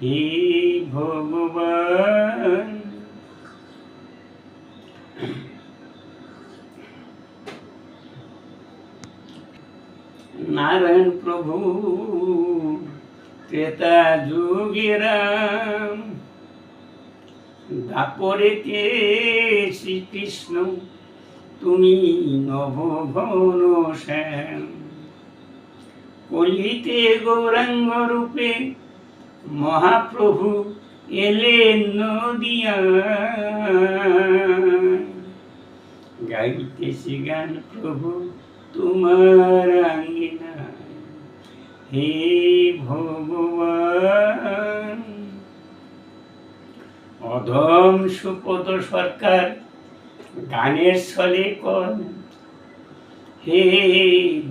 হে ভগবান। নারায়ণ প্রভু ত্রেতা যুগে রাম, দাপরেতে শ্রীকৃষ্ণ, তুমি নবঘন শ্যাম। কলিতে গৌরাঙ্গ রূপে মহাপ্রভু এলেন নদিয়া, গাইতেছি গান প্রভু তোমার আঙ্গিনায়। হে ভগবান। অধম সুপদ সরকার গানের ছলে কর, হে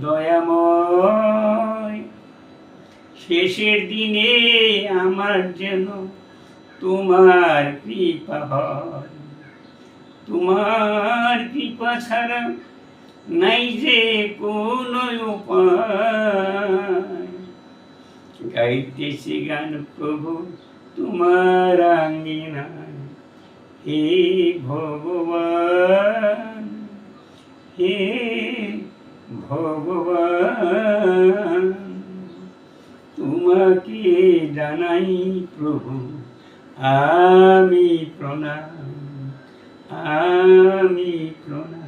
দয়াময়, শেষের দিনে আমার যেন তোমার কৃপা হয়। তোমার কৃপা ছাড়া নাই যে কোনো উপায়, গাইতেছি গান প্রভু তোমার আঙ্গিনায়। হে ভগবান, হে ভগবান, তোমাকে জানাই প্রভু আমি প্রণাম, আমি প্রণাম।